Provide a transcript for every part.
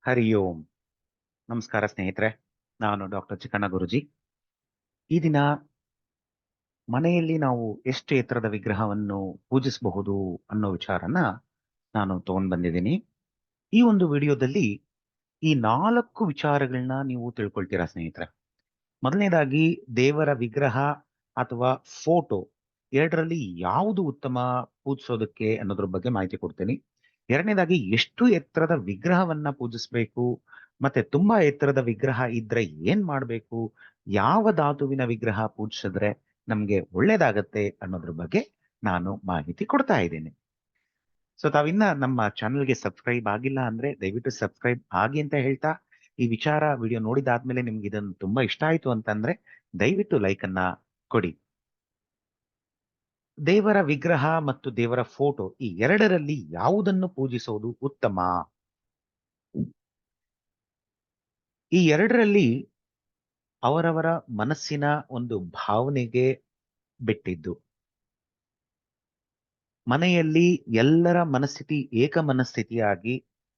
ಹರಿ ಓಂ. ನಮಸ್ಕಾರ ಸ್ನೇಹಿತರೆ. ನಾನು ಡಾಕ್ಟರ್ ಚಿಕ್ಕಣ್ಣ ಗುರುಜಿ. ಈ ದಿನ ಮನೆಯಲ್ಲಿ ನಾವು ಎಷ್ಟು ಎತ್ತರದ ವಿಗ್ರಹವನ್ನು ಪೂಜಿಸಬಹುದು ಅನ್ನೋ ವಿಚಾರನ ನಾನು ತಗೊಂಡ್ ಬಂದಿದ್ದೀನಿ. ಈ ಒಂದು ವಿಡಿಯೋದಲ್ಲಿ ಈ 4 ವಿಚಾರಗಳನ್ನ ನೀವು ತಿಳ್ಕೊಳ್ತೀರಾ ಸ್ನೇಹಿತರೆ. ಮೊದಲನೇದಾಗಿ ದೇವರ ವಿಗ್ರಹ ಅಥವಾ ಫೋಟೋ ಎರಡರಲ್ಲಿ ಯಾವುದು ಉತ್ತಮ ಪೂಜಿಸೋದಕ್ಕೆ ಅನ್ನೋದ್ರ ಬಗ್ಗೆ ಮಾಹಿತಿ ಕೊಡ್ತೀನಿ. ಎರಡನೇದಾಗಿ ಎಷ್ಟು ಎತ್ತರದ ವಿಗ್ರಹವನ್ನ ಪೂಜಿಸಬೇಕು, ಮತ್ತೆ ತುಂಬಾ ಎತ್ತರದ ವಿಗ್ರಹ ಇದ್ರೆ ಏನ್ ಮಾಡ್ಬೇಕು, ಯಾವ ಧಾತುವಿನ ವಿಗ್ರಹ ಪೂಜಿಸಿದ್ರೆ ನಮ್ಗೆ ಒಳ್ಳೇದಾಗತ್ತೆ ಅನ್ನೋದ್ರ ಬಗ್ಗೆ ನಾನು ಮಾಹಿತಿ ಕೊಡ್ತಾ ಇದ್ದೇನೆ. ಸೊ ತಾವಿನ್ನ ನಮ್ಮ ಚಾನೆಲ್ಗೆ ಸಬ್ಸ್ಕ್ರೈಬ್ ಆಗಿಲ್ಲ ಅಂದ್ರೆ ದಯವಿಟ್ಟು ಸಬ್ಸ್ಕ್ರೈಬ್ ಆಗಿ ಅಂತ ಹೇಳ್ತಾ, ಈ ವಿಡಿಯೋ ನೋಡಿದಾದ್ಮೇಲೆ ನಿಮ್ಗೆ ಇದನ್ನು ತುಂಬಾ ಇಷ್ಟ ಆಯ್ತು ಅಂತಂದ್ರೆ ದಯವಿಟ್ಟು ಲೈಕ್ ಅನ್ನ ಕೊಡಿ. ದೇವರ ವಿಗ್ರಹ ಮತ್ತು ದೇವರ ಫೋಟೋ ಈ ಎರಡರಲ್ಲಿ ಯಾವುದನ್ನು ಪೂಜಿಸೋದು ಉತ್ತಮ? ಈ ಎರಡರಲ್ಲಿ ಅವರವರ ಮನಸ್ಸಿನ ಒಂದು ಭಾವನೆಗೆ ಬಿಟ್ಟಿದ್ದು. ಮನೆಯಲ್ಲಿ ಎಲ್ಲರ ಮನಸ್ಥಿತಿ ಏಕ ಮನಸ್ಥಿತಿಯಾಗಿ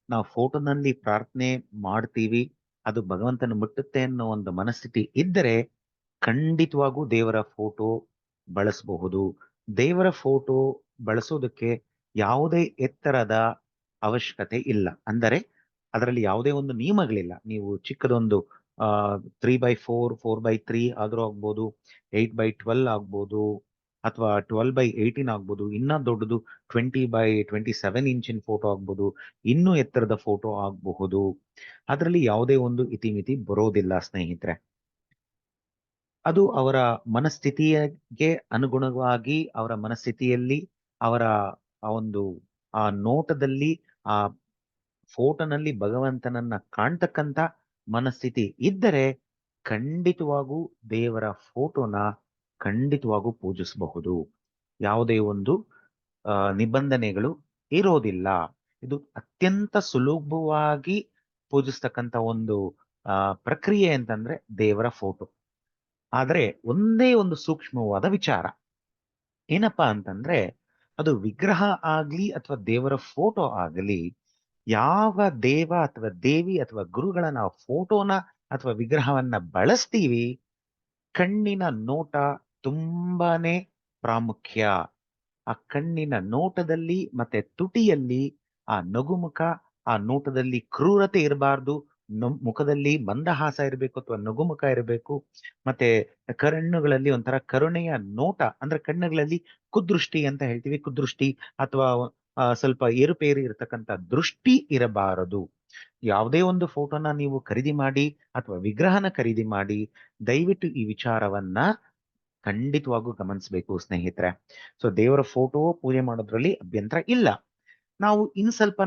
ನಾವು ಫೋಟೋನಲ್ಲಿ ಪ್ರಾರ್ಥನೆ ಮಾಡ್ತೀವಿ, ಅದು ಭಗವಂತನ ಮುಟ್ಟುತ್ತೆ ಅನ್ನೋ ಒಂದು ಮನಸ್ಥಿತಿ ಇದ್ದರೆ ಖಂಡಿತವಾಗೂ ದೇವರ ಫೋಟೋ ಬಳಸಬಹುದು. ದೇವರ ಫೋಟೋ ಬಳಸೋದಕ್ಕೆ ಯಾವುದೇ ಎತ್ತರದ ಅವಶ್ಯಕತೆ ಇಲ್ಲ. ಅಂದರೆ ಅದರಲ್ಲಿ ಯಾವುದೇ ಒಂದು ನಿಯಮಗಳಿಲ್ಲ. ನೀವು ಚಿಕ್ಕದೊಂದು 3x4, 4x3 ಆದ್ರೂ ಆಗ್ಬೋದು, 8x12 ಆಗ್ಬೋದು, ಅಥವಾ 12x18 ಆಗ್ಬೋದು, ಇನ್ನ ದೊಡ್ಡದು 20x27 ಇಂಚಿನ ಫೋಟೋ ಆಗ್ಬೋದು, ಇನ್ನೂ ಎತ್ತರದ ಫೋಟೋ ಆಗಬಹುದು. ಅದರಲ್ಲಿ ಯಾವುದೇ ಒಂದು ಇತಿಮಿತಿ ಬರೋದಿಲ್ಲ ಸ್ನೇಹಿತರೆ. ಅದು ಅವರ ಮನಸ್ಥಿತಿಗೆ ಅನುಗುಣವಾಗಿ, ಅವರ ಮನಸ್ಥಿತಿಯಲ್ಲಿ, ಅವರ ಆ ಒಂದು ಆ ನೋಟದಲ್ಲಿ, ಆ ಫೋಟೋನಲ್ಲಿ ಭಗವಂತನನ್ನ ಕಾಣ್ತಕ್ಕಂಥ ಮನಸ್ಥಿತಿ ಇದ್ದರೆ ಖಂಡಿತವಾಗೂ ದೇವರ ಫೋಟೋನ ಖಂಡಿತವಾಗೂ ಪೂಜಿಸಬಹುದು. ಯಾವುದೇ ಒಂದು ನಿಬಂಧನೆಗಳು ಇರೋದಿಲ್ಲ. ಇದು ಅತ್ಯಂತ ಸುಲಭವಾಗಿ ಪೂಜಿಸ್ತಕ್ಕಂಥ ಒಂದು ಪ್ರಕ್ರಿಯೆ ಅಂತಂದ್ರೆ ದೇವರ ಫೋಟೋ. ಆದ್ರೆ ಒಂದೇ ಒಂದು ಸೂಕ್ಷ್ಮವಾದ ವಿಚಾರ ಏನಪ್ಪಾ ಅಂತಂದ್ರೆ, ಅದು ವಿಗ್ರಹ ಆಗ್ಲಿ ಅಥವಾ ದೇವರ ಫೋಟೋ ಆಗಲಿ, ಯಾವ ದೇವ ಅಥವಾ ದೇವಿ ಅಥವಾ ಗುರುಗಳ ನಾವು ಫೋಟೋನ ಅಥವಾ ವಿಗ್ರಹವನ್ನ ಬಳಸ್ತೀವಿ, ಕಣ್ಣಿನ ನೋಟ ತುಂಬಾನೇ ಪ್ರಾಮುಖ್ಯ. ಆ ಕಣ್ಣಿನ ನೋಟದಲ್ಲಿ ಮತ್ತೆ ತುಟಿಯಲ್ಲಿ ಆ ನಗುಮುಖ, ಆ ನೋಟದಲ್ಲಿ ಕ್ರೂರತೆ ಇರಬಾರ್ದು, ಮುಖದಲ್ಲಿ ಮಂದಹಾಸ ಇರಬೇಕು ಅಥವಾ ನಗುಮುಖ ಇರಬೇಕು. ಮತ್ತೆ ಕಣ್ಣುಗಳಲ್ಲಿ ಒಂಥರ ಕರುಣೆಯ ನೋಟ, ಅಂದ್ರೆ ಕಣ್ಣುಗಳಲ್ಲಿ ಕುದೃಷ್ಟಿ ಅಂತ ಹೇಳ್ತೀವಿ, ಕುದೃಷ್ಟಿ ಅಥವಾ ಸ್ವಲ್ಪ ಏರುಪೇರು ಇರತಕ್ಕಂಥ ದೃಷ್ಟಿ ಇರಬಾರದು. ಯಾವುದೇ ಒಂದು ಫೋಟೋನ ನೀವು ಖರೀದಿ ಮಾಡಿ ಅಥವಾ ವಿಗ್ರಹನ ಖರೀದಿ ಮಾಡಿ, ದಯವಿಟ್ಟು ಈ ವಿಚಾರವನ್ನ ಖಂಡಿತವಾಗೂ ಗಮನಿಸಬೇಕು ಸ್ನೇಹಿತರೆ. ಸೊ ದೇವರ ಫೋಟೋ ಪೂಜೆ ಮಾಡೋದ್ರಲ್ಲಿ ಅಭ್ಯಂತರ ಇಲ್ಲ. ನಾವು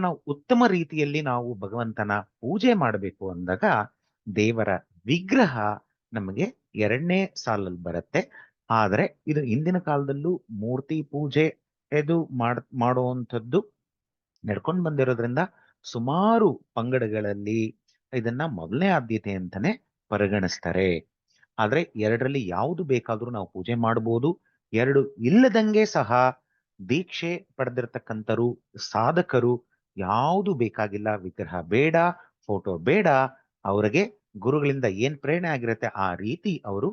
ನಾವು ಉತ್ತಮ ರೀತಿಯಲ್ಲಿ ನಾವು ಭಗವಂತನ ಪೂಜೆ ಮಾಡಬೇಕು ಅಂದಾಗ ದೇವರ ವಿಗ್ರಹ ನಮಗೆ ಎರಡನೇ ಸಾಲಲ್ಲಿ ಬರುತ್ತೆ. ಆದರೆ ಇದು ಇಂದಿನ ಕಾಲದಲ್ಲೂ ಮೂರ್ತಿ ಪೂಜೆ ಇದು ಮಾಡುವಂಥದ್ದು ನಡ್ಕೊಂಡು ಬಂದಿರೋದ್ರಿಂದ ಸುಮಾರು ಪಂಗಡಗಳಲ್ಲಿ ಇದನ್ನ ಮೊದಲನೇ ಆದ್ಯತೆ ಅಂತಾನೆ ಪರಿಗಣಿಸ್ತಾರೆ. ಆದ್ರೆ ಎರಡರಲ್ಲಿ ಯಾವುದು ಬೇಕಾದ್ರೂ ನಾವು ಪೂಜೆ ಮಾಡಬಹುದು. ಎರಡು ಇಲ್ಲದಂಗೆ ಸಹ ದೀಕ್ಷೆ ಪಡೆದಿರ್ತಕ್ಕಂಥರು ಸಾಧಕರು ಯಾವುದು ಬೇಕಾಗಿಲ್ಲ, ವಿಗ್ರಹ ಬೇಡ, ಫೋಟೋ ಬೇಡ, ಅವರಿಗೆ ಗುರುಗಳಿಂದ ಏನ್ ಪ್ರೇರಣೆ ಆಗಿರುತ್ತೆ ಆ ರೀತಿ ಅವರು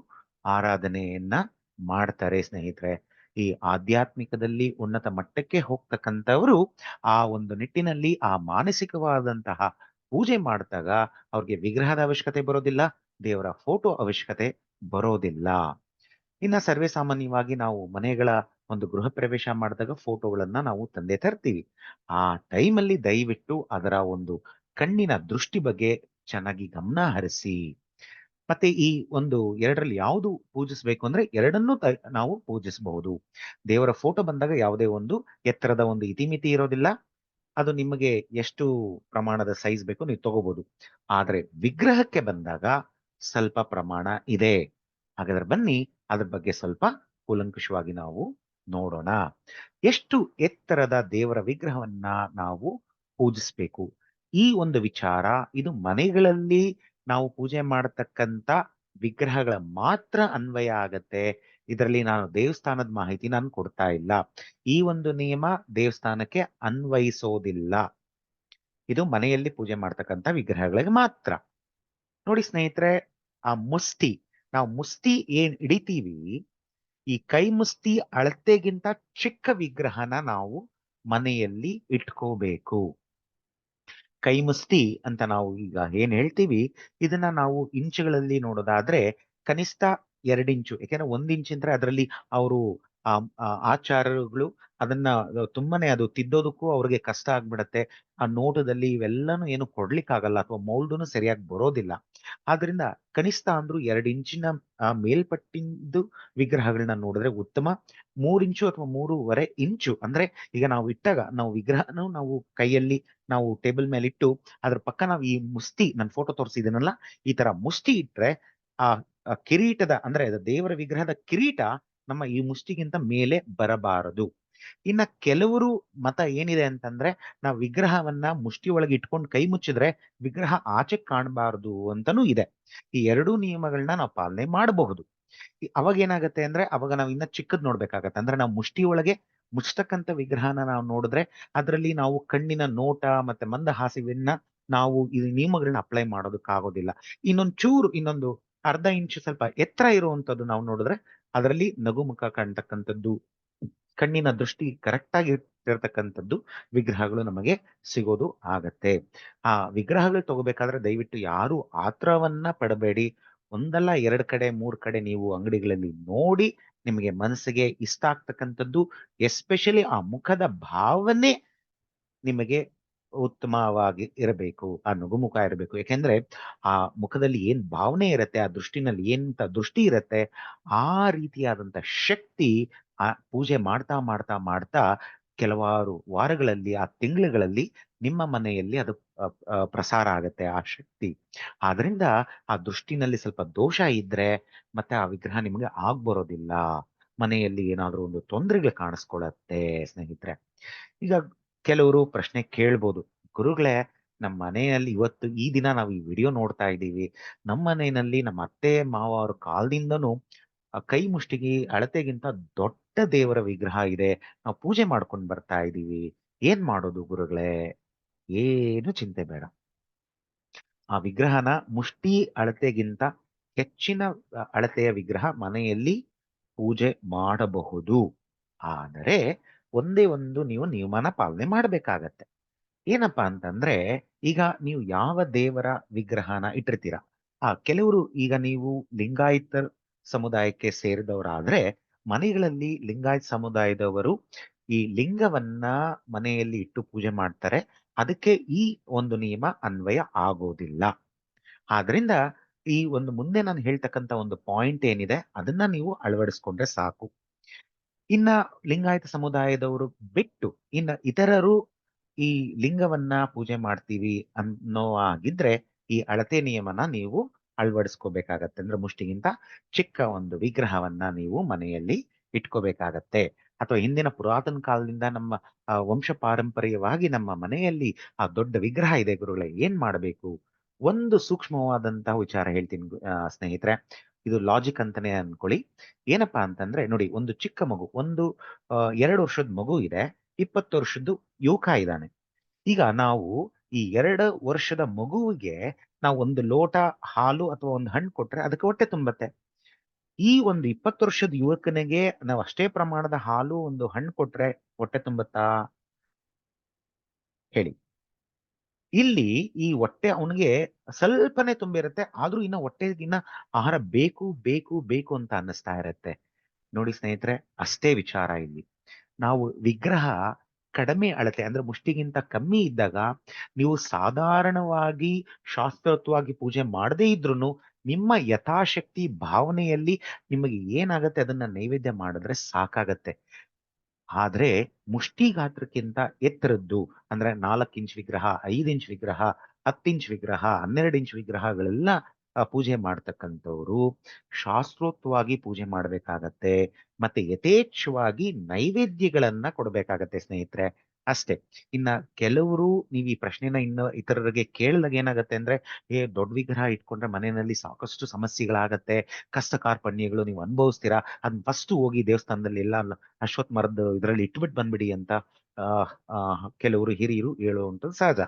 ಆರಾಧನೆಯನ್ನ ಮಾಡ್ತಾರೆ ಸ್ನೇಹಿತರೆ. ಈ ಆಧ್ಯಾತ್ಮಿಕದಲ್ಲಿ ಉನ್ನತ ಮಟ್ಟಕ್ಕೆ ಹೋಗ್ತಕ್ಕಂಥವರು ಆ ಒಂದು ನಿಟ್ಟಿನಲ್ಲಿ ಆ ಮಾನಸಿಕವಾದಂತಹ ಪೂಜೆ ಮಾಡಿದಾಗ ಅವ್ರಿಗೆ ವಿಗ್ರಹದ ಅವಶ್ಯಕತೆ ಬರೋದಿಲ್ಲ, ದೇವರ ಫೋಟೋ ಅವಶ್ಯಕತೆ ಬರೋದಿಲ್ಲ. ಇನ್ನ ಸರ್ವೇ ಸಾಮಾನ್ಯವಾಗಿ ನಾವು ಮನೆಗಳ ಒಂದು ಗೃಹ ಪ್ರವೇಶ ಮಾಡಿದಾಗ ಫೋಟೋಗಳನ್ನ ನಾವು ತಂದೆ ತರ್ತೀವಿ. ಆ ಟೈಮಲ್ಲಿ ದಯವಿಟ್ಟು ಅದರ ಒಂದು ಕಣ್ಣಿನ ದೃಷ್ಟಿ ಬಗ್ಗೆ ಚೆನ್ನಾಗಿ ಗಮನ ಹರಿಸಿ. ಮತ್ತೆ ಈ ಒಂದು ಎರಡರಲ್ಲಿ ಯಾವುದು ಪೂಜಿಸಬೇಕು ಅಂದ್ರೆ ಎರಡನ್ನೂ ನಾವು ಪೂಜಿಸಬಹುದು. ದೇವರ ಫೋಟೋ ಬಂದಾಗ ಯಾವುದೇ ಒಂದು ಎತ್ತರದ ಒಂದು ಇತಿಮಿತಿ ಇರೋದಿಲ್ಲ. ಅದು ನಿಮಗೆ ಎಷ್ಟು ಪ್ರಮಾಣದ ಸೈಜ್ ಬೇಕು ನೀವು ತಗೋಬಹುದು. ಆದ್ರೆ ವಿಗ್ರಹಕ್ಕೆ ಬಂದಾಗ ಸ್ವಲ್ಪ ಪ್ರಮಾಣ ಇದೆ. ಹಾಗಾದ್ರೆ ಬನ್ನಿ ಅದ್ರ ಬಗ್ಗೆ ಸ್ವಲ್ಪ ಕೂಲಂಕುಷವಾಗಿ ನಾವು ನೋಡೋಣ. ಎಷ್ಟು ಎತ್ತರದ ದೇವರ ವಿಗ್ರಹವನ್ನ ನಾವು ಪೂಜಿಸಬೇಕು, ಈ ಒಂದು ವಿಚಾರ ಇದು ಮನೆಗಳಲ್ಲಿ ನಾವು ಪೂಜೆ ಮಾಡತಕ್ಕಂತ ವಿಗ್ರಹಗಳ ಮಾತ್ರ ಅನ್ವಯ ಆಗತ್ತೆ. ಇದರಲ್ಲಿ ನಾನು ದೇವಸ್ಥಾನದ ಮಾಹಿತಿ ನಾನು ಕೊಡ್ತಾ ಇಲ್ಲ. ಈ ಒಂದು ನಿಯಮ ದೇವಸ್ಥಾನಕ್ಕೆ ಅನ್ವಯಿಸೋದಿಲ್ಲ. ಇದು ಮನೆಯಲ್ಲಿ ಪೂಜೆ ಮಾಡ್ತಕ್ಕಂಥ ವಿಗ್ರಹಗಳಿಗೆ ಮಾತ್ರ. ನೋಡಿ ಸ್ನೇಹಿತರೆ, ಆ ಮುಷ್ಟಿ, ನಾವು ಮುಷ್ಟಿ ಏನ್ ಹಿಡಿತೀವಿ, ಈ ಕೈ ಮುಷ್ಟಿ ಅಳತೆಗಿಂತ ಚಿಕ್ಕ ವಿಗ್ರಹನ ನಾವು ಮನೆಯಲ್ಲಿ ಇಟ್ಕೋಬೇಕು. ಕೈ ಮುಷ್ಟಿ ಅಂತ ನಾವು ಈಗ ಏನ್ ಹೇಳ್ತೀವಿ, ಇದನ್ನ ನಾವು ಇಂಚುಗಳಲ್ಲಿ ನೋಡೋದಾದ್ರೆ ಕನಿಷ್ಠ 2 ಇಂಚು. ಯಾಕೆಂದ್ರೆ 1 ಇಂಚ್ ಅಂದ್ರೆ ಅದರಲ್ಲಿ ಅವರು ಆಚಾರಗಳು ಅದನ್ನ ತುಂಬಾನೇ ಅದು ತಿದ್ದೋದಕ್ಕೂ ಅವ್ರಿಗೆ ಕಷ್ಟ ಆಗ್ಬಿಡತ್ತೆ. ಆ ನೋಟದಲ್ಲಿ ಇವೆಲ್ಲಾನು ಏನು ಕೊಡ್ಲಿಕ್ಕಾಗಲ್ಲ, ಅಥವಾ ಮೌಲ್ಡುನು ಸರಿಯಾಗಿ ಬರೋದಿಲ್ಲ. ಆದ್ರಿಂದ ಕನಿಷ್ಠ ಅಂದ್ರೂ 2 ಇಂಚಿನ ಮೇಲ್ಪಟ್ಟಿದ್ದು ವಿಗ್ರಹಗಳನ್ನ ನೋಡಿದ್ರೆ ಉತ್ತಮ. 3 ಇಂಚು ಅಥವಾ 3.5 ಇಂಚು ಅಂದ್ರೆ ಈಗ ನಾವು ಇಟ್ಟಾಗ ನಾವು ವಿಗ್ರಹನು ನಾವು ಕೈಯಲ್ಲಿ ನಾವು ಟೇಬಲ್ ಮೇಲೆ ಇಟ್ಟು ಅದ್ರ ಪಕ್ಕ ನಾವು ಈ ಮುಷ್ಟಿ, ನಾನು ಫೋಟೋ ತೋರಿಸಿದ್ದೀನಲ್ಲ, ಈ ತರ ಮುಷ್ಟಿ ಇಟ್ರೆ ಆ ಕಿರೀಟದ ಅಂದ್ರೆ ಅದು ದೇವರ ವಿಗ್ರಹದ ಕಿರೀಟ ನಮ್ಮ ಈ ಮುಷ್ಟಿಗಿಂತ ಮೇಲೆ ಬರಬಾರದು. ಇನ್ನ ಕೆಲವರು ಮತ ಏನಿದೆ ಅಂತಂದ್ರೆ, ನಾವು ವಿಗ್ರಹವನ್ನ ಮುಷ್ಟಿ ಒಳಗೆ ಇಟ್ಕೊಂಡು ಕೈ ಮುಚ್ಚಿದ್ರೆ ವಿಗ್ರಹ ಆಚೆ ಕಾಣಬಾರದು ಅಂತಾನೂ ಇದೆ. ಈ ಎರಡೂ ನಿಯಮಗಳನ್ನ ನಾವು ಪಾಲನೆ ಮಾಡಬಹುದು. ಅವಾಗ ಏನಾಗತ್ತೆ ಅಂದ್ರೆ, ಅವಾಗ ನಾವು ಇನ್ನ ಚಿಕ್ಕದ್ ನೋಡ್ಬೇಕಾಗತ್ತೆ. ಅಂದ್ರೆ ನಾವು ಮುಷ್ಟಿ ಒಳಗೆ ಮುಚ್ತಕ್ಕಂಥ ವಿಗ್ರಹನ ನಾವು ನೋಡಿದ್ರೆ ಅದರಲ್ಲಿ ನಾವು ಕಣ್ಣಿನ ನೋಟ ಮತ್ತೆ ಮಂದಹಾಸವನ್ನ ನಾವು ಈ ನಿಯಮಗಳನ್ನ ಅಪ್ಲೈ ಮಾಡೋದಕ್ಕಾಗೋದಿಲ್ಲ. ಇನ್ನೊಂದು 1/2 ಇಂಚು ಸ್ವಲ್ಪ ಎತ್ತರ ಇರುವಂತದ್ದು ನಾವು ನೋಡಿದ್ರೆ ಅದರಲ್ಲಿ ನಗುಮುಖ ಕಾಣ್ತಕ್ಕಂಥದ್ದು, ಕಣ್ಣಿನ ದೃಷ್ಟಿ ಕರೆಕ್ಟ್ ಆಗಿ ಇರ್ತಕ್ಕಂಥದ್ದು ವಿಗ್ರಹಗಳು ನಮಗೆ ಸಿಗೋದು ಆಗತ್ತೆ. ಆ ವಿಗ್ರಹಗಳು ತಗೋಬೇಕಾದ್ರೆ ದಯವಿಟ್ಟು ಯಾರು ಆತ್ರವನ್ನ ಪಡಬೇಡಿ. ಒಂದಲ್ಲ 2 ಕಡೆ 3 ಕಡೆ ನೀವು ಅಂಗಡಿಗಳಲ್ಲಿ ನೋಡಿ ನಿಮಗೆ ಮನಸ್ಸಿಗೆ ಇಷ್ಟ ಆಗ್ತಕ್ಕಂಥದ್ದು, ಎಸ್ಪೆಷಲಿ ಆ ಮುಖದ ಭಾವನೆ ನಿಮಗೆ ಉತ್ತಮವಾಗಿ ಇರಬೇಕು, ಆ ನಗುಮುಖ ಇರಬೇಕು. ಯಾಕೆಂದ್ರೆ ಆ ಮುಖದಲ್ಲಿ ಏನ್ ಭಾವನೆ ಇರತ್ತೆ, ಆ ದೃಷ್ಟಿನಲ್ಲಿ ಏನಂತ ದೃಷ್ಟಿ ಇರತ್ತೆ, ಆ ರೀತಿಯಾದಂತ ಶಕ್ತಿ ಆ ಪೂಜೆ ಮಾಡ್ತಾ ಮಾಡ್ತಾ ಮಾಡ್ತಾ ಕೆಲವಾರು ವಾರಗಳಲ್ಲಿ, ಆ ತಿಂಗಳುಗಳಲ್ಲಿ ನಿಮ್ಮ ಮನೆಯಲ್ಲಿ ಅದು ಪ್ರಸಾರ ಆಗತ್ತೆ ಆ ಶಕ್ತಿ. ಆದ್ರಿಂದ ಆ ದೃಷ್ಟಿನಲ್ಲಿ ಸ್ವಲ್ಪ ದೋಷ ಇದ್ರೆ ಮತ್ತೆ ಆ ವಿಗ್ರಹ ನಿಮಗೆ ಆಗ್ಬರೋದಿಲ್ಲ. ಮನೆಯಲ್ಲಿ ಏನಾದ್ರೂ ಒಂದು ತೊಂದರೆಗಳು ಕಾಣಿಸ್ಕೊಳತ್ತೆ ಸ್ನೇಹಿತರೆ. ಈಗ ಕೆಲವರು ಪ್ರಶ್ನೆ ಕೇಳ್ಬೋದು, ಗುರುಗಳೇ, ನಮ್ಮ ಮನೆಯಲ್ಲಿ ಇವತ್ತು ಈ ದಿನ ನಾವು ಈ ವಿಡಿಯೋ ನೋಡ್ತಾ ಇದ್ದೀವಿ, ನಮ್ಮ ಮನೆಯಲ್ಲಿ ನಮ್ಮ ಅತ್ತೆ ಮಾವ ಅವ್ರ ಕಾಲದಿಂದನೂ ಕೈ ಮುಷ್ಟಿಗೆ ಅಳತೆಗಿಂತ ದೊಡ್ಡ ದೇವರ ವಿಗ್ರಹ ಇದೆ, ನಾವು ಪೂಜೆ ಮಾಡ್ಕೊಂಡು ಬರ್ತಾ ಇದ್ದೀವಿ, ಏನ್ ಮಾಡೋದು ಗುರುಗಳೇ? ಏನು ಚಿಂತೆ ಬೇಡ. ಆ ವಿಗ್ರಹನ ಮುಷ್ಟಿ ಅಳತೆಗಿಂತ ಹೆಚ್ಚಿನ ಅಳತೆಯ ವಿಗ್ರಹ ಮನೆಯಲ್ಲಿ ಪೂಜೆ ಮಾಡಬಹುದು. ಆದರೆ ಒಂದೇ ಒಂದು ನೀವು ನಿಯಮನ ಪಾಲನೆ ಮಾಡಬೇಕಾಗತ್ತೆ. ಏನಪ್ಪಾ ಅಂತಂದ್ರೆ, ಈಗ ನೀವು ಯಾವ ದೇವರ ವಿಗ್ರಹನ ಇಟ್ಟಿರ್ತೀರಾ, ಕೆಲವರು ಈಗ ನೀವು ಲಿಂಗಾಯತ ಸಮುದಾಯಕ್ಕೆ ಸೇರಿದವರಾದ್ರೆ ಮನೆಗಳಲ್ಲಿ ಲಿಂಗಾಯತ ಸಮುದಾಯದವರು ಈ ಲಿಂಗವನ್ನ ಮನೆಯಲ್ಲಿ ಇಟ್ಟು ಪೂಜೆ ಮಾಡ್ತಾರೆ. ಅದಕ್ಕೆ ಈ ಒಂದು ನಿಯಮ ಅನ್ವಯ ಆಗೋದಿಲ್ಲ. ಆದ್ರಿಂದ ಈ ಒಂದು ಮುಂದೆ ನಾನು ಹೇಳ್ತಕ್ಕಂತ ಒಂದು ಪಾಯಿಂಟ್ ಏನಿದೆ ಅದನ್ನ ನೀವು ಅಳವಡಿಸ್ಕೊಂಡ್ರೆ ಸಾಕು. ಇನ್ನ ಲಿಂಗಾಯತ ಸಮುದಾಯದವರು ಬಿಟ್ಟು ಇನ್ನ ಇತರರು ಈ ಲಿಂಗವನ್ನ ಪೂಜೆ ಮಾಡ್ತೀವಿ ಅನ್ನೋ ಆಗಿದ್ರೆ ಈ ಅಳತೆ ನಿಯಮನ ನೀವು ಅಳವಡಿಸ್ಕೋಬೇಕಾಗತ್ತೆ. ಅಂದ್ರೆ ಮುಷ್ಟಿಗಿಂತ ಚಿಕ್ಕ ಒಂದು ವಿಗ್ರಹವನ್ನ ನೀವು ಮನೆಯಲ್ಲಿ ಇಟ್ಕೋಬೇಕಾಗತ್ತೆ. ಅಥವಾ ಹಿಂದಿನ ಪುರಾತನ ಕಾಲದಿಂದ ನಮ್ಮ ವಂಶ ಪಾರಂಪರ್ಯವಾಗಿ ನಮ್ಮ ಮನೆಯಲ್ಲಿ ಆ ದೊಡ್ಡ ವಿಗ್ರಹ ಇದೆ ಗುರುಗಳೇ, ಏನ್ ಮಾಡಬೇಕು? ಒಂದು ಸೂಕ್ಷ್ಮವಾದಂತಹ ವಿಚಾರ ಹೇಳ್ತೀನಿ ಸ್ನೇಹಿತರೆ, ಇದು ಲಾಜಿಕ್ ಅಂತಾನೆ ಅನ್ಕೊಳ್ಳಿ. ಏನಪ್ಪಾ ಅಂತಂದ್ರೆ ನೋಡಿ, ಒಂದು ಚಿಕ್ಕ ಮಗು, ಒಂದು 2 ವರ್ಷದ ಮಗು ಇದೆ, 20 ವರ್ಷದ್ದು ಯುವಕ ಇದ್ದಾನೆ. ಈಗ ನಾವು ಈ 2 ವರ್ಷದ ಮಗುವಿಗೆ ನಾವು ಒಂದು ಲೋಟ ಹಾಲು ಅಥವಾ ಒಂದು ಹಣ್ಣು ಕೊಟ್ರೆ ಅದಕ್ಕೆ ಹೊಟ್ಟೆ ತುಂಬತ್ತೆ. ಈ ಒಂದು 20 ವರ್ಷದ ಯುವಕನಿಗೆ ನಾವು ಅಷ್ಟೇ ಪ್ರಮಾಣದ ಹಾಲು ಒಂದು ಹಣ್ಣು ಕೊಟ್ರೆ ಹೊಟ್ಟೆ ತುಂಬತ್ತಾ? ಹೇಳಿ. ಇಲ್ಲಿ ಈ ಹೊಟ್ಟೆ ಅವನಿಗೆ ಸ್ವಲ್ಪನೇ ತುಂಬಿರುತ್ತೆ, ಆದ್ರೂ ಇನ್ನ ಹೊಟ್ಟೆಗೆ ಇನ್ನ ಆಹಾರ ಬೇಕು ಬೇಕು ಬೇಕು ಅಂತ ಅನ್ನಿಸ್ತಾ ಇರತ್ತೆ. ನೋಡಿ ಸ್ನೇಹಿತರೆ, ಅಷ್ಟೇ ವಿಚಾರ ಇಲ್ಲಿ. ನಾವು ವಿಗ್ರಹ ಕಡಿಮೆ ಅಳತೆ ಅಂದ್ರೆ ಮುಷ್ಟಿಗಿಂತ ಕಮ್ಮಿ ಇದ್ದಾಗ ನೀವು ಸಾಧಾರಣವಾಗಿ ಶಾಸ್ತ್ರೋಕ್ತವಾಗಿ ಪೂಜೆ ಮಾಡದೇ ಇದ್ರೂ ನಿಮ್ಮ ಯಥಾಶಕ್ತಿ ಭಾವನೆಯಲ್ಲಿ ನಿಮಗೆ ಏನಾಗತ್ತೆ ಅದನ್ನ ನೈವೇದ್ಯ ಮಾಡಿದ್ರೆ ಸಾಕಾಗತ್ತೆ. ಆದ್ರೆ ಮುಷ್ಟಿ ಗಾತ್ರಕ್ಕಿಂತ ಎತ್ತರದ್ದು ಅಂದ್ರೆ 4 ಇಂಚ್ ವಿಗ್ರಹ, 5 ಇಂಚ್ ವಿಗ್ರಹ, 10 ಇಂಚ್ ವಿಗ್ರಹ, 12 ಇಂಚ್ ವಿಗ್ರಹಗಳೆಲ್ಲ ಪೂಜೆ ಮಾಡ್ತಕ್ಕಂಥವ್ರು ಶಾಸ್ತ್ರೋಕ್ತವಾಗಿ ಪೂಜೆ ಮಾಡ್ಬೇಕಾಗತ್ತೆ. ಮತ್ತೆ ಯಥೇಚ್ಛವಾಗಿ ನೈವೇದ್ಯಗಳನ್ನ ಕೊಡ್ಬೇಕಾಗತ್ತೆ ಸ್ನೇಹಿತರೆ, ಅಷ್ಟೇ. ಇನ್ನ ಕೆಲವರು ನೀವು ಈ ಪ್ರಶ್ನೆನ ಇನ್ನು ಇತರರಿಗೆ ಕೇಳಿದಾಗ ಏನಾಗತ್ತೆ ಅಂದ್ರೆ, ದೊಡ್ಡ ವಿಗ್ರಹ ಇಟ್ಕೊಂಡ್ರೆ ಮನೆಯಲ್ಲಿ ಸಾಕಷ್ಟು ಸಮಸ್ಯೆಗಳಾಗತ್ತೆ, ಕಷ್ಟ ಕಾರ್ಪಣ್ಯಗಳು ನೀವು ಅನುಭವಿಸ್ತೀರಾ, ಅದನ್ನ ಫಸ್ಟ್ ಹೋಗಿ ದೇವಸ್ಥಾನದಲ್ಲಿ ಎಲ್ಲ ಅಶ್ವತ್ಥ ಮರದ ಇದ್ರಲ್ಲಿ ಇಟ್ಬಿಟ್ಟು ಬಂದ್ಬಿಡಿ ಅಂತ ಕೆಲವರು ಹಿರಿಯರು ಹೇಳುವಂಥದ್ದು ಸಹಜ.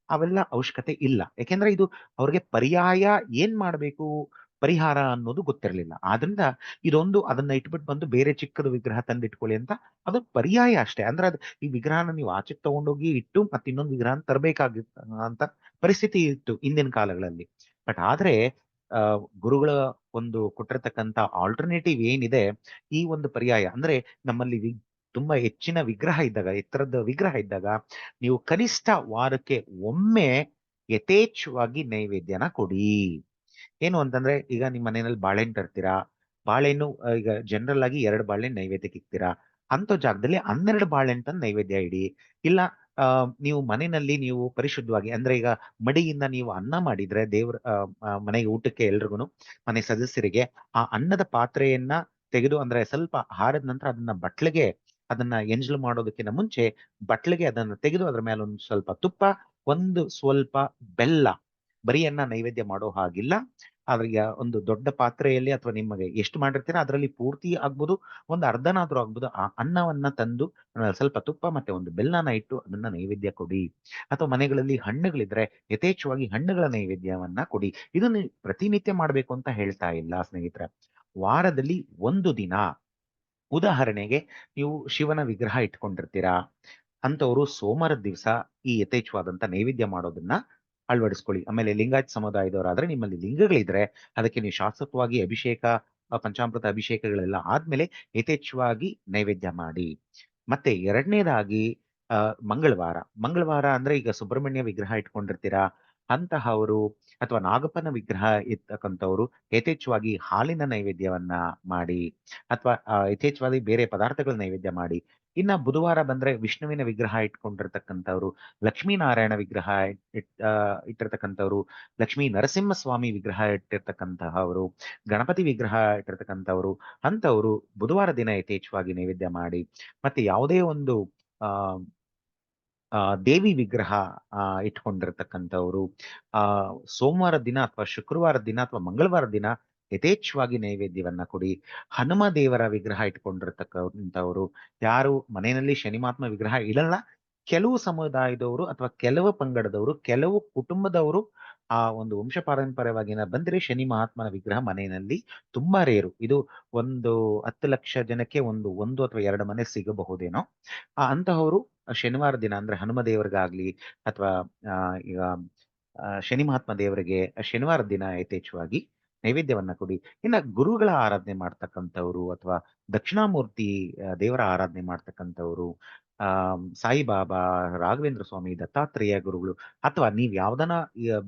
ಅವೆಲ್ಲ ಅವಶ್ಯಕತೆ ಇಲ್ಲ. ಯಾಕೆಂದ್ರೆ ಇದು ಅವ್ರಿಗೆ ಪರ್ಯಾಯ ಏನ್ ಮಾಡ್ಬೇಕು, ಪರಿಹಾರ ಅನ್ನೋದು ಗೊತ್ತಿರಲಿಲ್ಲ. ಆದ್ರಿಂದ ಇದೊಂದು ಅದನ್ನ ಇಟ್ಬಿಟ್ಟು ಬಂದು ಬೇರೆ ಚಿಕ್ಕದು ವಿಗ್ರಹ ತಂದಿಟ್ಕೊಳ್ಳಿ ಅಂತ, ಅದು ಪರ್ಯಾಯ ಅಷ್ಟೇ. ಅಂದ್ರೆ ಅದು ಈ ವಿಗ್ರಹನ ನೀವು ಆಚೆಗೆ ತಗೊಂಡೋಗಿ ಇಟ್ಟು ಮತ್ತೆ ಇನ್ನೊಂದು ವಿಗ್ರಹ ತರಬೇಕಾಗಿತ್ತು ಅಂತ ಪರಿಸ್ಥಿತಿ ಇತ್ತು ಹಿಂದಿನ ಕಾಲಗಳಲ್ಲಿ. ಬಟ್ ಆದ್ರೆ ಗುರುಗಳ ಒಂದು ಕೊಟ್ಟಿರ್ತಕ್ಕಂಥ ಆಲ್ಟರ್ನೇಟಿವ್ ಏನಿದೆ, ಈ ಒಂದು ಪರ್ಯಾಯ ಅಂದ್ರೆ ನಮ್ಮಲ್ಲಿ ತುಂಬಾ ಹೆಚ್ಚಿನ ವಿಗ್ರಹ ಇದ್ದಾಗ, ಎತ್ತರದ ವಿಗ್ರಹ ಇದ್ದಾಗ, ನೀವು ಕನಿಷ್ಠ ವಾರಕ್ಕೆ ಒಮ್ಮೆ ಯಥೇಚ್ಛವಾಗಿ ನೈವೇದ್ಯನ ಕೊಡಿ. ಏನು ಅಂತಂದ್ರೆ, ಈಗ ನಿಮ್ಮ ಮನೆಯಲ್ಲಿ ಬಾಳೆಹಣ್ಣು ತರ್ತೀರಾ, ಬಾಳೆಹಣ್ಣು ಈಗ ಜನರಲ್ ಆಗಿ 2 ಬಾಳೆಹಣ್ಣು ನೈವೇದ್ಯಕ್ಕೆ ಇಕ್ತೀರಾ, ಅಂತ ಜಾಗದಲ್ಲಿ 12 ಬಾಳೆಹಣ್ಣು ತಂದು ನೈವೇದ್ಯ ಇಡಿ. ಇಲ್ಲ ನೀವು ಮನೆಯಲ್ಲಿ ನೀವು ಪರಿಶುದ್ಧವಾಗಿ, ಅಂದ್ರೆ ಈಗ ಮಡಿಯಿಂದ ನೀವು ಅನ್ನ ಮಾಡಿದ್ರೆ ದೇವ್ರ ಮನೆಗೆ ಊಟಕ್ಕೆ ಎಲ್ರಿಗೂ, ಮನೆ ಸದಸ್ಯರಿಗೆ ಆ ಅನ್ನದ ಪಾತ್ರೆಯನ್ನ ತೆಗೆದು, ಅಂದ್ರೆ ಸ್ವಲ್ಪ ಹಾರಿದ ನಂತರ ಅದನ್ನ ಬಟ್ಲಿಗೆ, ಅದನ್ನ ಎಂಜಲು ಮಾಡೋದಕ್ಕಿಂತ ಮುಂಚೆ ಬಟ್ಲಿಗೆ ಅದನ್ನ ತೆಗೆದು ಅದ್ರ ಮೇಲೆ ಒಂದು ಸ್ವಲ್ಪ ತುಪ್ಪ, ಒಂದು ಸ್ವಲ್ಪ ಬೆಲ್ಲ, ಬರೀ ಅನ್ನ ನೈವೇದ್ಯ ಮಾಡೋ ಹಾಗಿಲ್ಲ. ಅದ್ರಿಗೆ ಒಂದು ದೊಡ್ಡ ಪಾತ್ರೆಯಲ್ಲಿ ಅಥವಾ ನಿಮಗೆ ಎಷ್ಟು ಮಾಡಿರ್ತೀರಾ ಅದರಲ್ಲಿ ಪೂರ್ತಿ ಆಗ್ಬೋದು, ಒಂದು ಅರ್ಧನಾದ್ರೂ ಆಗ್ಬೋದು, ಆ ಅನ್ನವನ್ನ ತಂದು ಸ್ವಲ್ಪ ತುಪ್ಪ ಮತ್ತೆ ಒಂದು ಬೆಲ್ಲನ ಇಟ್ಟು ಅದನ್ನ ನೈವೇದ್ಯ ಕೊಡಿ. ಅಥವಾ ಮನೆಗಳಲ್ಲಿ ಹಣ್ಣುಗಳಿದ್ರೆ ಯಥೇಚ್ಛವಾಗಿ ಹಣ್ಣುಗಳ ನೈವೇದ್ಯವನ್ನ ಕೊಡಿ. ಇದನ್ನು ಪ್ರತಿನಿತ್ಯ ಮಾಡ್ಬೇಕು ಅಂತ ಹೇಳ್ತಾ ಇಲ್ಲ ಸ್ನೇಹಿತರೆ. ವಾರದಲ್ಲಿ ಒಂದು ದಿನ, ಉದಾಹರಣೆಗೆ ನೀವು ಶಿವನ ವಿಗ್ರಹ ಇಟ್ಕೊಂಡಿರ್ತೀರಾ ಅಂತವರು ಸೋಮವಾರದ ದಿವಸ ಈ ಯಥೇಚ್ಛವಾದಂತ ನೈವೇದ್ಯ ಮಾಡೋದನ್ನ ಅಳವಡಿಸ್ಕೊಳ್ಳಿ. ಆಮೇಲೆ ಲಿಂಗಾಯತ್ ಸಮುದಾಯದವರಾದ್ರೆ ನಿಮ್ಮಲ್ಲಿ ಲಿಂಗಗಳಿದ್ರೆ ಅದಕ್ಕೆ ನೀವು ಶಾಶ್ವತವಾಗಿ ಅಭಿಷೇಕ, ಪಂಚಾಮೃತ ಅಭಿಷೇಕಗಳೆಲ್ಲ ಆದ್ಮೇಲೆ ಯಥೇಚ್ಛವಾಗಿ ನೈವೇದ್ಯ ಮಾಡಿ. ಮತ್ತೆ ಎರಡನೇದಾಗಿ ಮಂಗಳವಾರ. ಮಂಗಳವಾರ ಅಂದ್ರೆ ಈಗ ಸುಬ್ರಹ್ಮಣ್ಯ ವಿಗ್ರಹ ಇಟ್ಕೊಂಡಿರ್ತೀರಾ ಅಂತಹವರು, ಅಥವಾ ನಾಗಪ್ಪನ ವಿಗ್ರಹ ಇರ್ತಕ್ಕಂಥವ್ರು ಯಥೇಚ್ಛವಾಗಿ ಹಾಲಿನ ನೈವೇದ್ಯವನ್ನ ಮಾಡಿ, ಅಥವಾ ಯಥೇಚ್ಛವಾಗಿ ಬೇರೆ ಪದಾರ್ಥಗಳ ನೈವೇದ್ಯ ಮಾಡಿ. ಇನ್ನ ಬುಧವಾರ ಬಂದ್ರೆ ವಿಷ್ಣುವಿನ ವಿಗ್ರಹ ಇಟ್ಕೊಂಡಿರ್ತಕ್ಕಂಥವ್ರು, ಲಕ್ಷ್ಮೀನಾರಾಯಣ ವಿಗ್ರಹ ಇಟ್ಟಿರ್ತಕ್ಕಂಥವ್ರು, ಲಕ್ಷ್ಮೀ ನರಸಿಂಹಸ್ವಾಮಿ ವಿಗ್ರಹ ಇಟ್ಟಿರ್ತಕ್ಕಂತಹವರು, ಗಣಪತಿ ವಿಗ್ರಹ ಇಟ್ಟಿರ್ತಕ್ಕಂಥವ್ರು ಅಂತವರು ಬುಧವಾರ ದಿನ ಯಥೇಚ್ಛವಾಗಿ ನೈವೇದ್ಯ ಮಾಡಿ. ಮತ್ತೆ ಯಾವುದೇ ಒಂದು ಆ ದೇವಿ ವಿಗ್ರಹ ಇಟ್ಕೊಂಡಿರ್ತಕ್ಕಂಥವ್ರು ಆ ಸೋಮವಾರ ದಿನ ಅಥವಾ ಶುಕ್ರವಾರ ದಿನ ಅಥವಾ ಮಂಗಳವಾರ ದಿನ ಯಥೇಚ್ಛವಾಗಿ ನೈವೇದ್ಯವನ್ನ ಕೊಡಿ. ಹನುಮ ದೇವರ ವಿಗ್ರಹ ಇಟ್ಕೊಂಡಿರ್ತಕ್ಕಂಥವ್ರು, ಯಾರು ಮನೆಯಲ್ಲಿ ಶನಿ ಮಹಾತ್ಮ ವಿಗ್ರಹ ಇಡಲ್ಲ, ಕೆಲವು ಸಮುದಾಯದವರು ಅಥವಾ ಕೆಲವು ಪಂಗಡದವರು, ಕೆಲವು ಕುಟುಂಬದವರು ಆ ಒಂದು ವಂಶ ಪಾರಂಪರ್ಯವಾಗಿ ಬಂದ್ರೆ ಶನಿ ಮಹಾತ್ಮನ ವಿಗ್ರಹ ಮನೆಯಲ್ಲಿ ತುಂಬಾ ರೇರು. ಇದು ಒಂದು 10 ಲಕ್ಷ ಜನಕ್ಕೆ ಒಂದು ಅಥವಾ 2 ಮನೆ ಸಿಗಬಹುದೇನೋ. ಅಂತಹವರು ಶನಿವಾರ ದಿನ, ಅಂದ್ರೆ ಹನುಮ ದೇವರಿಗಾಗ್ಲಿ ಅಥವಾ ಈಗ ಶನಿ ಮಹಾತ್ಮ ದೇವರಿಗೆ ಶನಿವಾರ ದಿನ ಯಥೇಚ್ಛವಾಗಿ ನೈವೇದ್ಯವನ್ನ ಕೊಡಿ. ಇನ್ನ ಗುರುಗಳ ಆರಾಧನೆ ಮಾಡ್ತಕ್ಕಂಥವ್ರು ಅಥವಾ ದಕ್ಷಿಣಾಮೂರ್ತಿ ದೇವರ ಆರಾಧನೆ ಮಾಡ್ತಕ್ಕಂಥವ್ರು, ಸಾಯಿಬಾಬಾ, ರಾಘವೇಂದ್ರ ಸ್ವಾಮಿ, ದತ್ತಾತ್ರೇಯ ಗುರುಗಳು, ಅಥವಾ ನೀವ್ ಯಾವ್ದನ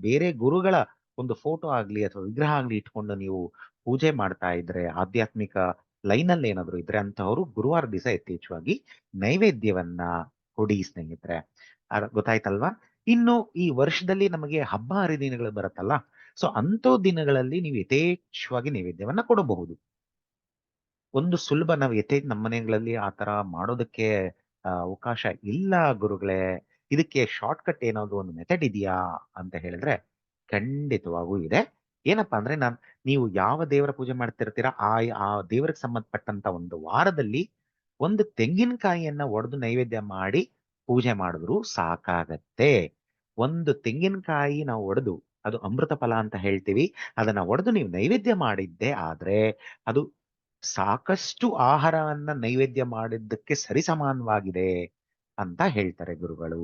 ಬೇರೆ ಗುರುಗಳ ಒಂದು ಫೋಟೋ ಆಗ್ಲಿ ಅಥವಾ ವಿಗ್ರಹ ಆಗ್ಲಿ ಇಟ್ಕೊಂಡು ನೀವು ಪೂಜೆ ಮಾಡ್ತಾ ಇದ್ರೆ, ಆಧ್ಯಾತ್ಮಿಕ ಲೈನಲ್ಲಿ ಏನಾದ್ರು ಇದ್ರೆ ಅಂತವರು ಗುರುವಾರ ದಿವಸ ಯಥೇಚ್ಛವಾಗಿ ನೈವೇದ್ಯವನ್ನ ಕೊಡಿ ಸ್ನೇಹಿತರೆ. ಗೊತ್ತಾಯ್ತಲ್ವಾ? ಇನ್ನು ಈ ವರ್ಷದಲ್ಲಿ ನಮಗೆ ಹಬ್ಬ ಹರಿದಿನಗಳು ಬರುತ್ತಲ್ಲ, ಸೊ ಅಂಥೋ ದಿನಗಳಲ್ಲಿ ನೀವು ಯಥೇಚ್ಛವಾಗಿ ನೈವೇದ್ಯವನ್ನ ಕೊಡಬಹುದು. ಒಂದು ಸುಲಭ, ನಾವು ನಮ್ಮ ಮನೆಗಳಲ್ಲಿ ಆ ತರ ಮಾಡೋದಕ್ಕೆ ಅವಕಾಶ ಇಲ್ಲ ಗುರುಗಳೇ, ಇದಕ್ಕೆ ಶಾರ್ಟ್ ಕಟ್ ಏನಾದ್ರು ಒಂದು ಮೆಥಡ್ ಇದೆಯಾ ಅಂತ ಹೇಳಿದ್ರೆ ಖಂಡಿತವಾಗೂ ಇದೆ. ಏನಪ್ಪಾ ಅಂದ್ರೆ, ನೀವು ಯಾವ ದೇವರ ಪೂಜೆ ಮಾಡ್ತಿರ್ತೀರಾ ಆ ದೇವರಿಗೆ ಸಂಬಂಧಪಟ್ಟಂತ ಒಂದು ವಾರದಲ್ಲಿ ಒಂದು ತೆಂಗಿನಕಾಯಿಯನ್ನ ಒಡೆದು ನೈವೇದ್ಯ ಮಾಡಿ ಪೂಜೆ ಮಾಡಿದ್ರು ಸಾಕಾಗತ್ತೆ. ಒಂದು ತೆಂಗಿನಕಾಯಿ ನಾವು ಒಡೆದು, ಅದು ಅಮೃತ ಫಲ ಅಂತ ಹೇಳ್ತೀವಿ, ಅದನ್ನ ಒಡೆದು ನೀವು ನೈವೇದ್ಯ ಮಾಡಿದ್ದೆ ಆದ್ರೆ ಅದು ಸಾಕಷ್ಟು ಆಹಾರವನ್ನ ನೈವೇದ್ಯ ಮಾಡಿದ್ದಕ್ಕೆ ಸರಿಸಮಾನವಾಗಿದೆ ಅಂತ ಹೇಳ್ತಾರೆ ಗುರುಗಳು.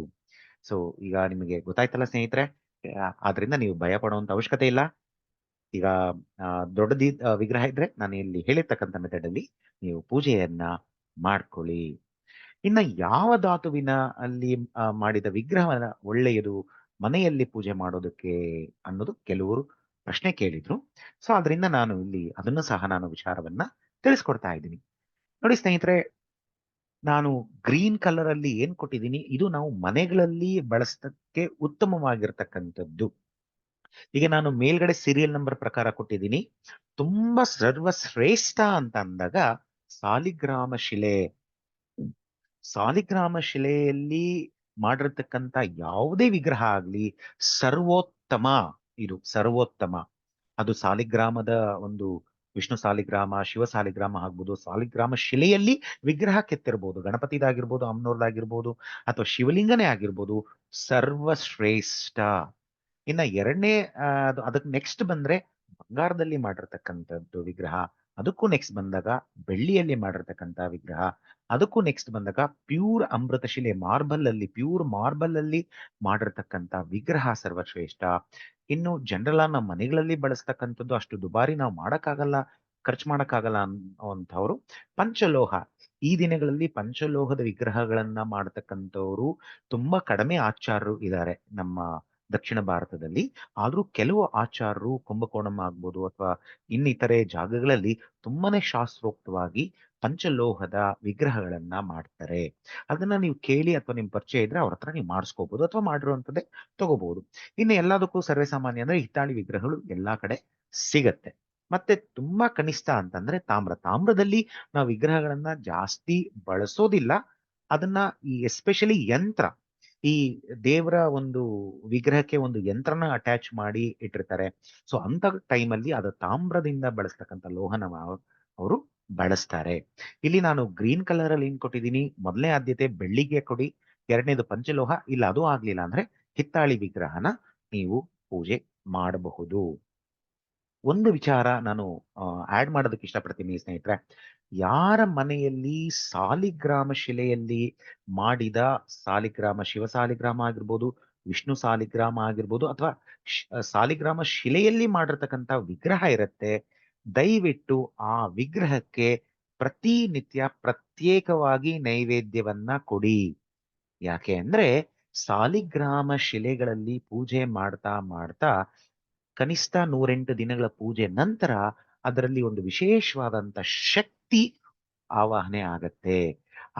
ಸೊ ಈಗ ನಿಮಗೆ ಗೊತ್ತಾಯ್ತಲ್ಲ ಸ್ನೇಹಿತರೆ. ಆದ್ರಿಂದ ನೀವು ಭಯ ಪಡುವಂತ ಅವಶ್ಯಕತೆ ಇಲ್ಲ. ಈಗ ದೊಡ್ಡದಿ ವಿಗ್ರಹ ಇದ್ರೆ ನಾನು ಇಲ್ಲಿ ಹೇಳಿರ್ತಕ್ಕಂಥ ಮೆಥಡ್ ಅಲ್ಲಿ ನೀವು ಪೂಜೆಯನ್ನ ಮಾಡ್ಕೊಳ್ಳಿ. ಇನ್ನ ಯಾವ ಧಾತುವಿನ ಅಲ್ಲಿ ಮಾಡಿದ ವಿಗ್ರಹವನ್ನ ಒಳ್ಳೆಯದು ಮನೆಯಲ್ಲಿ ಪೂಜೆ ಮಾಡೋದಕ್ಕೆ ಅನ್ನೋದು ಕೆಲವರು ಪ್ರಶ್ನೆ ಕೇಳಿದ್ರು. ಸೊ ಅದರಿಂದ ನಾನು ಇಲ್ಲಿ ಅದನ್ನು ಸಹ ನಾನು ವಿಚಾರವನ್ನ ತಿಳಿಸ್ಕೊಡ್ತಾ ಇದ್ದೀನಿ. ನೋಡಿ ಸ್ನೇಹಿತರೆ, ನಾನು ಗ್ರೀನ್ ಕಲರ್ ಅಲ್ಲಿ ಏನ್ ಕೊಟ್ಟಿದ್ದೀನಿ, ಇದು ನಾವು ಮನೆಗಳಲ್ಲಿ ಬಳಸಕ್ಕೆ ಉತ್ತಮವಾಗಿರ್ತಕ್ಕಂಥದ್ದು. ಈಗ ನಾನು ಮೇಲ್ಗಡೆ ಸೀರಿಯಲ್ ನಂಬರ್ ಪ್ರಕಾರ ಕೊಟ್ಟಿದ್ದೀನಿ. ತುಂಬಾ ಸರ್ವಶ್ರೇಷ್ಠ ಅಂತ ಅಂದಾಗ ಸಾಲಿಗ್ರಾಮ ಶಿಲೆ. ಸಾಲಿಗ್ರಾಮ ಶಿಲೆಯಲ್ಲಿ ಮಾಡಿರ್ತಕ್ಕಂಥ ಯಾವುದೇ ವಿಗ್ರಹ ಆಗ್ಲಿ ಸರ್ವೋತ್ತಮ. ಇದು ಸರ್ವೋತ್ತಮ. ಅದು ಸಾಲಿಗ್ರಾಮದ ಒಂದು ವಿಷ್ಣು ಸಾಲಿಗ್ರಾಮ, ಶಿವ ಸಾಲಿಗ್ರಾಮ ಆಗ್ಬೋದು, ಸಾಲಿಗ್ರಾಮ ಶಿಲೆಯಲ್ಲಿ ವಿಗ್ರಹ ಕೆತ್ತಿರ್ಬೋದು, ಗಣಪತಿದಾಗಿರ್ಬೋದು, ಅಮ್ಮನವ್ರದ್ದಾಗಿರ್ಬೋದು, ಅಥವಾ ಶಿವಲಿಂಗನೇ ಆಗಿರ್ಬೋದು, ಸರ್ವಶ್ರೇಷ್ಠ. ಇನ್ನ ಎರಡನೇ ಅದಕ್ಕೆ ನೆಕ್ಸ್ಟ್ ಬಂದ್ರೆ ಬಂಗಾರದಲ್ಲಿ ಮಾಡಿರ್ತಕ್ಕಂಥದ್ದು ವಿಗ್ರಹ. ಅದಕ್ಕೂ ನೆಕ್ಸ್ಟ್ ಬಂದಾಗ ಬೆಳ್ಳಿಯಲ್ಲಿ ಮಾಡಿರ್ತಕ್ಕಂಥ ವಿಗ್ರಹ. ಅದಕ್ಕೂ ನೆಕ್ಸ್ಟ್ ಬಂದಾಗ ಪ್ಯೂರ್ ಅಮೃತಶಿಲೆ ಪ್ಯೂರ್ ಮಾರ್ಬಲ್ ಅಲ್ಲಿ ಮಾಡಿರ್ತಕ್ಕಂಥ ವಿಗ್ರಹ ಸರ್ವಶ್ರೇಷ್ಠ. ಇನ್ನು ಜನರಲ್ ನಮ್ಮ ಮನೆಗಳಲ್ಲಿ ಬಳಸ್ತಕ್ಕಂಥದ್ದು ಅಷ್ಟು ದುಬಾರಿ ನಾವು ಮಾಡಕ್ಕಾಗಲ್ಲ, ಖರ್ಚು ಮಾಡಕ್ಕಾಗಲ್ಲ ಅನ್ನೋಂಥವ್ರು ಪಂಚಲೋಹ. ಈ ದಿನಗಳಲ್ಲಿ ಪಂಚಲೋಹದ ವಿಗ್ರಹಗಳನ್ನ ಮಾಡತಕ್ಕಂಥವ್ರು ತುಂಬಾ ಕಡಿಮೆ ಆಚಾರರು ಇದ್ದಾರೆ ನಮ್ಮ ದಕ್ಷಿಣ ಭಾರತದಲ್ಲಿ. ಆದ್ರೂ ಕೆಲವು ಆಚಾರರು ಕುಂಭಕೋಣಂ ಆಗ್ಬೋದು ಅಥವಾ ಇನ್ನಿತರೆ ಜಾಗಗಳಲ್ಲಿ ತುಂಬಾನೇ ಶಾಸ್ತ್ರೋಕ್ತವಾಗಿ ಪಂಚಲೋಹದ ವಿಗ್ರಹಗಳನ್ನ ಮಾಡ್ತಾರೆ. ಅದನ್ನ ನೀವು ಕೇಳಿ ಅಥವಾ ನಿಮ್ ಪರಿಚಯ ಇದ್ರೆ ಅವ್ರ ಹತ್ರ ನೀವು ಮಾಡಿಸ್ಕೋಬಹುದು ಅಥವಾ ಮಾಡಿರುವಂತದ್ದೇ ತಗೋಬಹುದು. ಇನ್ನು ಎಲ್ಲದಕ್ಕೂ ಸರ್ವೇ ಸಾಮಾನ್ಯ ಅಂದ್ರೆ ಹಿತ್ತಾಳಿ ವಿಗ್ರಹಗಳು ಎಲ್ಲಾ ಕಡೆ ಸಿಗತ್ತೆ. ಮತ್ತೆ ತುಂಬಾ ಕನಿಷ್ಠ ಅಂತಂದ್ರೆ ತಾಮ್ರದಲ್ಲಿ ನಾವು ವಿಗ್ರಹಗಳನ್ನ ಜಾಸ್ತಿ ಬಳಸೋದಿಲ್ಲ. ಅದನ್ನ ಈ ಎಸ್ಪೆಷಲಿ ಈ ದೇವರ ಒಂದು ವಿಗ್ರಹಕ್ಕೆ ಒಂದು ಯಂತ್ರನ ಅಟ್ಯಾಚ್ ಮಾಡಿ ಇಟ್ಟಿರ್ತಾರೆ. ಸೊ ಅಂತ ಟೈಮಲ್ಲಿ ಅದು ತಾಮ್ರದಿಂದ ಬಳಸ್ತಕ್ಕಂಥ ಲೋಹನ ಅವರು ಬಳಸ್ತಾರೆ. ಇಲ್ಲಿ ನಾನು ಗ್ರೀನ್ ಕಲರ್ ಅಲ್ಲಿ ಏನ್ ಕೊಟ್ಟಿದ್ದೀನಿ, ಮೊದಲನೇ ಆದ್ಯತೆ ಬೆಳ್ಳಿಗೆ ಕೊಡಿ, ಎರಡನೇದು ಪಂಚಲೋಹ, ಇಲ್ಲ ಅದು ಆಗ್ಲಿಲ್ಲ ಅಂದ್ರೆ ಹಿತ್ತಾಳಿ ವಿಗ್ರಹನ ನೀವು ಪೂಜೆ ಮಾಡಬಹುದು. ಒಂದು ವಿಚಾರ ನಾನು ಆಡ್ ಮಾಡೋದಕ್ಕೆ ಇಷ್ಟಪಡ್ತೀನಿ ಸ್ನೇಹಿತರೆ. ಯಾರ ಮನೆಯಲ್ಲಿ ಸಾಲಿಗ್ರಾಮ ಶಿಲೆಯಲ್ಲಿ ಮಾಡಿದ ಶಿವ ಸಾಲಿಗ್ರಾಮ ಆಗಿರ್ಬೋದು, ವಿಷ್ಣು ಸಾಲಿಗ್ರಾಮ ಆಗಿರ್ಬೋದು, ಅಥವಾ ಸಾಲಿಗ್ರಾಮ ಶಿಲೆಯಲ್ಲಿ ಮಾಡಿರ್ತಕ್ಕಂಥ ವಿಗ್ರಹ ಇರುತ್ತೆ, ದಯವಿಟ್ಟು ಆ ವಿಗ್ರಹಕ್ಕೆ ಪ್ರತಿನಿತ್ಯ ಪ್ರತ್ಯೇಕವಾಗಿ ನೈವೇದ್ಯವನ್ನ ಕೊಡಿ. ಯಾಕೆ ಅಂದ್ರೆ ಸಾಲಿಗ್ರಾಮ ಶಿಲೆಗಳಲ್ಲಿ ಪೂಜೆ ಮಾಡ್ತಾ ಮಾಡ್ತಾ ಕನಿಷ್ಠ 108 ದಿನಗಳ ಪೂಜೆ ನಂತರ ಅದರಲ್ಲಿ ಒಂದು ವಿಶೇಷವಾದಂತ ಶಕ್ತಿ ಆವಾಹನೆ ಆಗತ್ತೆ.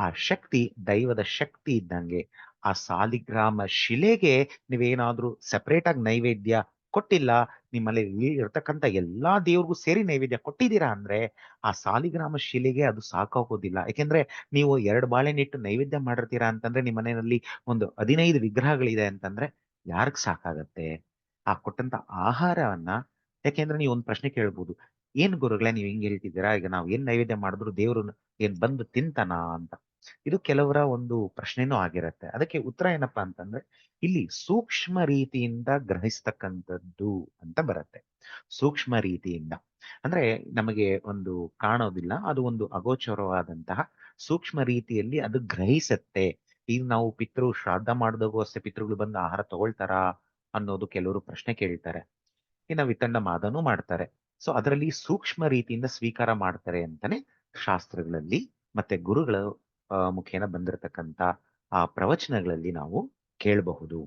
ಆ ಶಕ್ತಿ ದೈವದ ಶಕ್ತಿ ಇದ್ದಂಗೆ. ಆ ಸಾಲಿಗ್ರಾಮ ಶಿಲೆಗೆ ನೀವೇನಾದ್ರೂ ಸೆಪರೇಟ್ ಆಗಿ ನೈವೇದ್ಯ ಕೊಟ್ಟಿಲ್ಲ, ನಿಮ್ಮಲ್ಲಿ ಇರ್ತಕ್ಕಂಥ ಎಲ್ಲಾ ದೇವ್ರಿಗೂ ಸೇರಿ ನೈವೇದ್ಯ ಕೊಟ್ಟಿದ್ದೀರಾ ಅಂದ್ರೆ ಆ ಸಾಲಿಗ್ರಾಮ ಶಿಲೆಗೆ ಅದು ಸಾಕಾಗೋದಿಲ್ಲ. ಯಾಕೆಂದ್ರೆ ನೀವು 2 ಬಾಳೆಹಣ್ಣಿಟ್ಟು ನೈವೇದ್ಯ ಮಾಡಿರ್ತೀರಾ ಅಂತಂದ್ರೆ ನಿಮ್ಮ ಮನೆಯಲ್ಲಿ ಒಂದು 15 ವಿಗ್ರಹಗಳಿದೆ ಅಂತಂದ್ರೆ ಯಾರಿಗ್ ಸಾಕಾಗತ್ತೆ? ಆ ಕೊಟ್ಟಂತ ಆಹಾರವನ್ನ, ಯಾಕೆಂದ್ರೆ ನೀವು ಒಂದು ಪ್ರಶ್ನೆ ಕೇಳ್ಬೋದು, ಏನ್ ಗುರುಗಳೇ ನೀವು ಹಿಂಗ್ ಹೇಳ್ತಿದ್ದೀರಾ, ಈಗ ನಾವು ಏನ್ ನೈವೇದ್ಯ ಮಾಡಿದ್ರು ದೇವ್ರು ಏನ್ ಬಂದು ತಿಂತಾನ ಅಂತ. ಇದು ಕೆಲವರ ಒಂದು ಪ್ರಶ್ನೆನೂ ಆಗಿರತ್ತೆ. ಅದಕ್ಕೆ ಉತ್ತರ ಏನಪ್ಪಾ ಅಂತಂದ್ರೆ ಇಲ್ಲಿ ಸೂಕ್ಷ್ಮ ರೀತಿಯಿಂದ ಗ್ರಹಿಸ್ತಕ್ಕಂಥದ್ದು ಅಂತ ಬರುತ್ತೆ. ಸೂಕ್ಷ್ಮ ರೀತಿಯಿಂದ ಅಂದ್ರೆ ನಮಗೆ ಒಂದು ಕಾಣೋದಿಲ್ಲ, ಅದು ಒಂದು ಅಗೋಚರವಾದಂತಹ ಸೂಕ್ಷ್ಮ ರೀತಿಯಲ್ಲಿ ಅದು ಗ್ರಹಿಸತ್ತೆ. ಈಗ ನಾವು ಶ್ರಾದ್ದ ಮಾಡಿದಾಗೂ ಅಷ್ಟೇ ಪಿತೃಗಳು ಬಂದು ಆಹಾರ ತಗೊಳ್ತಾರಾ ಅನ್ನೋದು ಕೆಲವರು ಪ್ರಶ್ನೆ ಕೇಳ್ತಾರೆ. ಇನ್ನು ವಿತಂಡ ಮಾದನೂ ಮಾಡ್ತಾರೆ. ಸೊ ಅದರಲ್ಲಿ ಸೂಕ್ಷ್ಮ ರೀತಿಯಿಂದ ಸ್ವೀಕಾರ ಮಾಡ್ತಾರೆ ಅಂತಾನೆ ಶಾಸ್ತ್ರಗಳಲ್ಲಿ ಮತ್ತೆ ಗುರುಗಳ ಮುಖೇನ ಬಂದಿರತಕ್ಕಂತ ಆ ಪ್ರವಚನಗಳಲ್ಲಿ ನಾವು ಕೇಳಬಹುದು.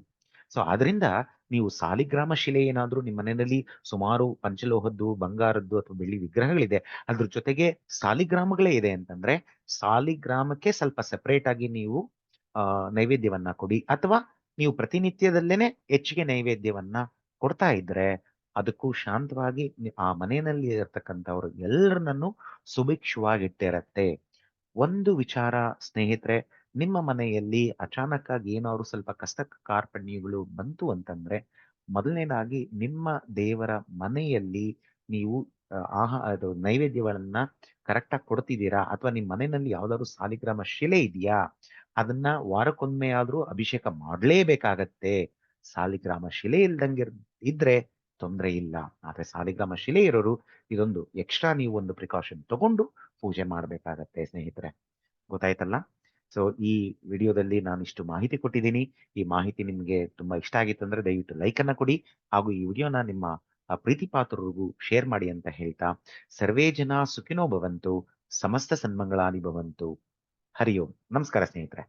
ಸೊ ಆದ್ರಿಂದ ನೀವು ಸಾಲಿಗ್ರಾಮ ಶಿಲೆ ಏನಾದ್ರೂ ನಿಮ್ಮ ಮನೆಯಲ್ಲಿ ಸುಮಾರು ಪಂಚಲೋಹದ್ದು, ಬಂಗಾರದ್ದು ಅಥವಾ ಬೆಳ್ಳಿ ವಿಗ್ರಹಗಳಿದೆ, ಅದ್ರ ಜೊತೆಗೆ ಸಾಲಿಗ್ರಾಮಗಳೇ ಇದೆ ಅಂತಂದ್ರೆ ಸಾಲಿಗ್ರಾಮಕ್ಕೆ ಸ್ವಲ್ಪ ಸೆಪರೇಟ್ ಆಗಿ ನೀವು ನೈವೇದ್ಯವನ್ನ ಕೊಡಿ. ಅಥವಾ ನೀವು ಪ್ರತಿನಿತ್ಯದಲ್ಲೇನೆ ಹೆಚ್ಚಿಗೆ ನೈವೇದ್ಯವನ್ನ ಕೊಡ್ತಾ ಇದ್ರೆ ಅದಕ್ಕೂ ಶಾಂತವಾಗಿ ಆ ಮನೆಯಲ್ಲಿ ಇರತಕ್ಕಂಥವ್ರು ಎಲ್ಲರನ್ನೂ ಸುಭಿಕ್ಷವಾಗಿಟ್ಟಿರತ್ತೆ. ಒಂದು ವಿಚಾರ ಸ್ನೇಹಿತರೆ, ನಿಮ್ಮ ಮನೆಯಲ್ಲಿ ಅಚಾನಕ್ ಆಗಿ ಏನಾದ್ರು ಸ್ವಲ್ಪ ಕಷ್ಟ ಕಾರ್ಪಣ್ಯಗಳು ಬಂತು ಅಂತಂದ್ರೆ ಮೊದಲನೇದಾಗಿ ನಿಮ್ಮ ದೇವರ ಮನೆಯಲ್ಲಿ ನೀವು ಅದು ನೈವೇದ್ಯಗಳನ್ನ ಕರೆಕ್ಟಾಗಿ ಕೊಡ್ತಿದ್ದೀರಾ, ಅಥವಾ ನಿಮ್ಮ ಮನೆಯಲ್ಲಿ ಯಾವ್ದಾದ್ರು ಸಾಲಿಗ್ರಾಮ ಶಿಲೆ ಇದೆಯಾ, ಅದನ್ನ ವಾರಕ್ಕೊಮ್ಮೆ ಆದ್ರೂ ಅಭಿಷೇಕ ಮಾಡ್ಲೇಬೇಕಾಗತ್ತೆ. ಸಾಲಿಗ್ರಾಮ ಶಿಲೆ ಇದ್ರೆ ತೊಂದರೆ ಇಲ್ಲ. ಆದ್ರೆ ಸಾಲಿಗ್ರಾಮ ಶಿಲೆ ಇರೋರು ಇದೊಂದು ಎಕ್ಸ್ಟ್ರಾ ನೀವು ಒಂದು ಪ್ರಿಕಾಷನ್ ತಗೊಂಡು ಪೂಜೆ ಮಾಡ್ಬೇಕಾಗತ್ತೆ ಸ್ನೇಹಿತರೆ. ಗೊತ್ತಾಯ್ತಲ್ಲ? ಸೊ ಈ ವಿಡಿಯೋದಲ್ಲಿ ನಾನು ಇಷ್ಟು ಮಾಹಿತಿ ಕೊಟ್ಟಿದ್ದೀನಿ. ಈ ಮಾಹಿತಿ ನಿಮ್ಗೆ ತುಂಬಾ ಇಷ್ಟ ಆಗಿತ್ತು ಅಂದ್ರೆ ದಯವಿಟ್ಟು ಲೈಕ್ ಅನ್ನ ಕೊಡಿ, ಹಾಗೂ ಈ ವಿಡಿಯೋನ ನಿಮ್ಮ ಪ್ರೀತಿ ಪಾತ್ರರಿಗೂ ಶೇರ್ ಮಾಡಿ ಅಂತ ಹೇಳ್ತಾ, ಸರ್ವೇ ಜನ ಸುಖಿನೋ ಭವಂತು, ಸಮಸ್ತ ಸನ್ಮಂಗಳಾನಿ ಭವಂತು. ಹರಿ ಓಂ. ನಮಸ್ಕಾರ ಸ್ನೇಹಿತರೆ.